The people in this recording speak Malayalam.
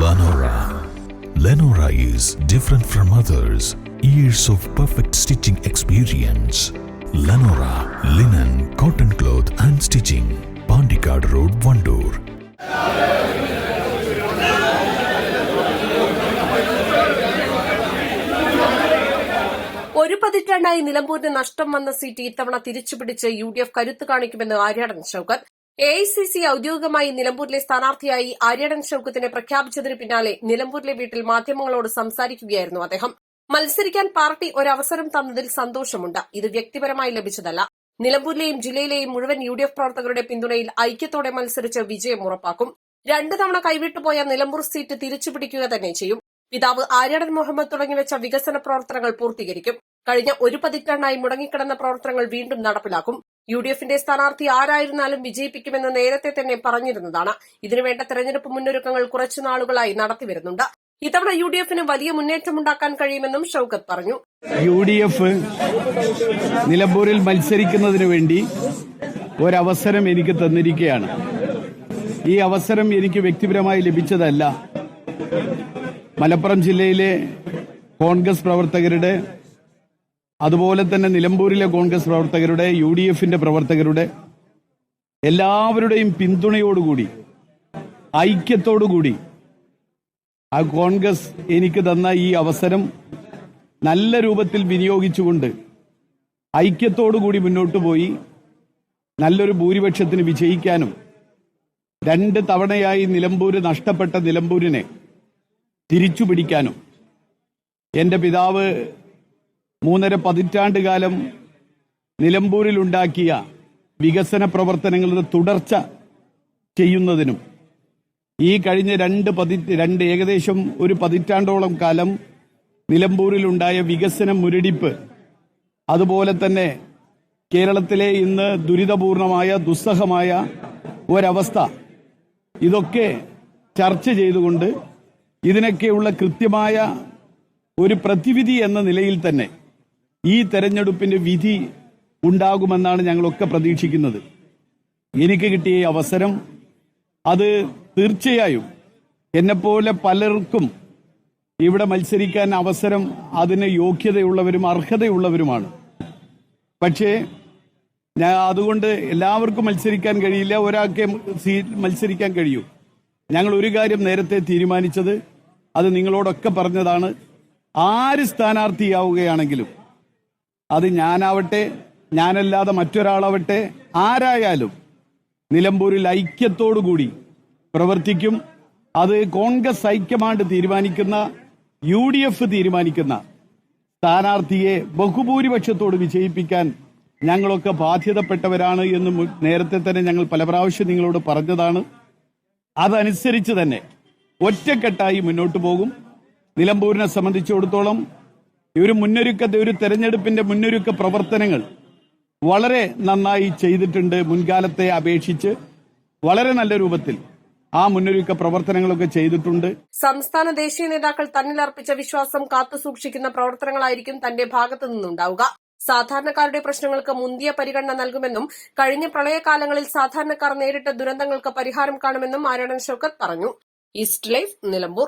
Lenora. Lenora is different from others. Years of perfect stitching experience. Lenora, linen, cotton cloth and stitching. Pandikad Road, Vandoor. ഒരു പതിറ്റാണ്ടായി നിലമ്പൂരിന് നഷ്ടം വന്ന സീറ്റ് ഇത്തവണ തിരിച്ചുപിടിച്ച് UDF കരുത്ത് കാണിക്കുമെന്ന് ആര്യാടൻ ഷൌക്കത്ത്. AICC ഔദ്യോഗികമായി നിലമ്പൂരിലെ സ്ഥാനാർത്ഥിയായി ആര്യാടൻ ഷൌക്കത്തിനെ പ്രഖ്യാപിച്ചതിന് പിന്നാലെ നിലമ്പൂരിലെ വീട്ടിൽ മാധ്യമങ്ങളോട് സംസാരിക്കുകയായിരുന്നു അദ്ദേഹം. മത്സരിക്കാൻ പാർട്ടി ഒരവസരം തന്നതിൽ സന്തോഷമുണ്ട്. ഇത് വ്യക്തിപരമായി ലഭിച്ചതല്ല. നിലമ്പൂരിലെയും ജില്ലയിലെയും മുഴുവൻ UDF പ്രവർത്തകരുടെ പിന്തുണയിൽ ഐക്യത്തോടെ മത്സരിച്ച് വിജയം ഉറപ്പാക്കും. 2 തവണ കൈവിട്ടുപോയ നിലമ്പൂർ സീറ്റ് തിരിച്ചുപിടിക്കുക തന്നെ ചെയ്യും. പിതാവ് ആര്യാടൻ മുഹമ്മദ് തുടങ്ങിവെച്ച വികസന പ്രവർത്തനങ്ങൾ പൂർത്തീകരിക്കും. കഴിഞ്ഞ ഒരു പതിറ്റാണ്ടായി മുടങ്ങിക്കിടന്ന പ്രവർത്തനങ്ങൾ വീണ്ടും നടപ്പിലാക്കും. UDFന്റെ സ്ഥാനാർത്ഥി ആരായിരുന്നാലും വിജയിപ്പിക്കുമെന്ന് നേരത്തെ തന്നെ പറഞ്ഞിരുന്നതാണ്. ഇതിനുവേണ്ട തെരഞ്ഞെടുപ്പ് മുന്നൊരുക്കങ്ങൾ കുറച്ചുനാളുകളായി നടത്തിവരുന്നുണ്ട്. ഇത്തവണ UDFന് വലിയ മുന്നേറ്റമുണ്ടാക്കാൻ കഴിയുമെന്നും ഷൌക്കത്ത് പറഞ്ഞു. UDF നിലമ്പൂരിൽ മത്സരിക്കുന്നതിന് വേണ്ടി ഒരവസരം എനിക്ക് തന്നിരിക്കുകയാണ്. ഈ അവസരം എനിക്ക് വ്യക്തിപരമായി ലഭിച്ചതല്ല. മലപ്പുറം ജില്ലയിലെ കോൺഗ്രസ് പ്രവർത്തകരുടെ, അതുപോലെ തന്നെ നിലമ്പൂരിലെ കോൺഗ്രസ് പ്രവർത്തകരുടെ, UDFന്റെ പ്രവർത്തകരുടെ എല്ലാവരുടെയും പിന്തുണയോടുകൂടി, ഐക്യത്തോടുകൂടി ആ കോൺഗ്രസ് എനിക്ക് തന്ന ഈ അവസരം നല്ല രൂപത്തിൽ വിനിയോഗിച്ചുകൊണ്ട് ഐക്യത്തോടുകൂടി മുന്നോട്ടു പോയി നല്ലൊരു ഭൂരിപക്ഷത്തിന് വിജയിക്കാനും 2 തവണയായി നിലമ്പൂര് നഷ്ടപ്പെട്ട നിലമ്പൂരിനെ തിരിച്ചുപിടിക്കാനും എന്റെ പിതാവ് 3.5 പതിറ്റാണ്ട് കാലം നിലമ്പൂരിലുണ്ടാക്കിയ വികസന പ്രവർത്തനങ്ങളുടെ തുടർച്ച ചെയ്യുന്നതിനും ഈ കഴിഞ്ഞ ഏകദേശം ഒരു പതിറ്റാണ്ടോളം കാലം നിലമ്പൂരിലുണ്ടായ വികസന മുരടിപ്പ്, അതുപോലെ തന്നെ കേരളത്തിലെ ഇന്ന് ദുരിതപൂർണമായ ദുസ്സഹമായ ഒരവസ്ഥ, ഇതൊക്കെ ചർച്ച ചെയ്തുകൊണ്ട് ഇതിനൊക്കെയുള്ള കൃത്യമായ ഒരു പ്രതിവിധി എന്ന നിലയിൽ തന്നെ ഈ തെരഞ്ഞെടുപ്പിന്റെ വിധി ഉണ്ടാകുമെന്നാണ് ഞങ്ങളൊക്കെ പ്രതീക്ഷിക്കുന്നത്. എനിക്ക് കിട്ടിയ അവസരം അത് തീർച്ചയായും എന്നെപ്പോലെ പലർക്കും ഇവിടെ മത്സരിക്കാൻ അവസരം അതിന് യോഗ്യതയുള്ളവരും അർഹതയുള്ളവരുമാണ്. പക്ഷേ അതുകൊണ്ട് എല്ലാവർക്കും മത്സരിക്കാൻ കഴിയില്ല, ഒരാൾക്കേ മത്സരിക്കാൻ കഴിയൂ. ഞങ്ങൾ ഒരു കാര്യം നേരത്തെ തീരുമാനിച്ചത്, അത് നിങ്ങളോടൊക്കെ പറഞ്ഞതാണ്, ആര് സ്ഥാനാർത്ഥിയാവുകയാണെങ്കിലും അത് ഞാനാവട്ടെ, ഞാനല്ലാതെ മറ്റൊരാളാവട്ടെ, ആരായാലും നിലമ്പൂരിൽ ഐക്യത്തോടുകൂടി പ്രവർത്തിക്കും. അത് കോൺഗ്രസ് ഹൈക്കമാൻഡ് തീരുമാനിക്കുന്ന, UDF തീരുമാനിക്കുന്ന സ്ഥാനാർത്ഥിയെ ബഹുഭൂരിപക്ഷത്തോട് വിജയിപ്പിക്കാൻ ഞങ്ങളൊക്കെ ബാധ്യതപ്പെട്ടവരാണ് എന്ന് നേരത്തെ തന്നെ ഞങ്ങൾ പല പ്രാവശ്യം നിങ്ങളോട് പറഞ്ഞതാണ്. അതനുസരിച്ച് തന്നെ ഒറ്റക്കെട്ടായി മുന്നോട്ടു പോകും. നിലമ്പൂരിനെ സംബന്ധിച്ചിടത്തോളം ഒരു തെരഞ്ഞെടുപ്പിന്റെ മുന്നൊരുക്ക പ്രവർത്തനങ്ങൾ വളരെ നന്നായി ചെയ്തിട്ടുണ്ട്. മുൻകാലത്തെ അപേക്ഷിച്ച് വളരെ നല്ല രൂപത്തിൽ ആ മുന്നൊരുക്ക പ്രവർത്തനങ്ങളൊക്കെ ചെയ്തിട്ടുണ്ട്. സംസ്ഥാന ദേശീയ നേതാക്കൾ തന്നിലർപ്പിച്ച വിശ്വാസം കാത്തുസൂക്ഷിക്കുന്ന പ്രവർത്തനങ്ങളായിരിക്കും തന്റെ ഭാഗത്തു നിന്നുണ്ടാവുക. സാധാരണക്കാരുടെ പ്രശ്നങ്ങൾക്ക് മുന്തിയ പരിഗണന നൽകുമെന്നും കഴിഞ്ഞ പ്രളയകാലങ്ങളിൽ സാധാരണക്കാർ നേരിട്ട ദുരന്തങ്ങൾക്ക് പരിഹാരം കാണുമെന്നും ആര്യാടൻ ഷൌക്കത്ത് പറഞ്ഞു. East life, Nilambur.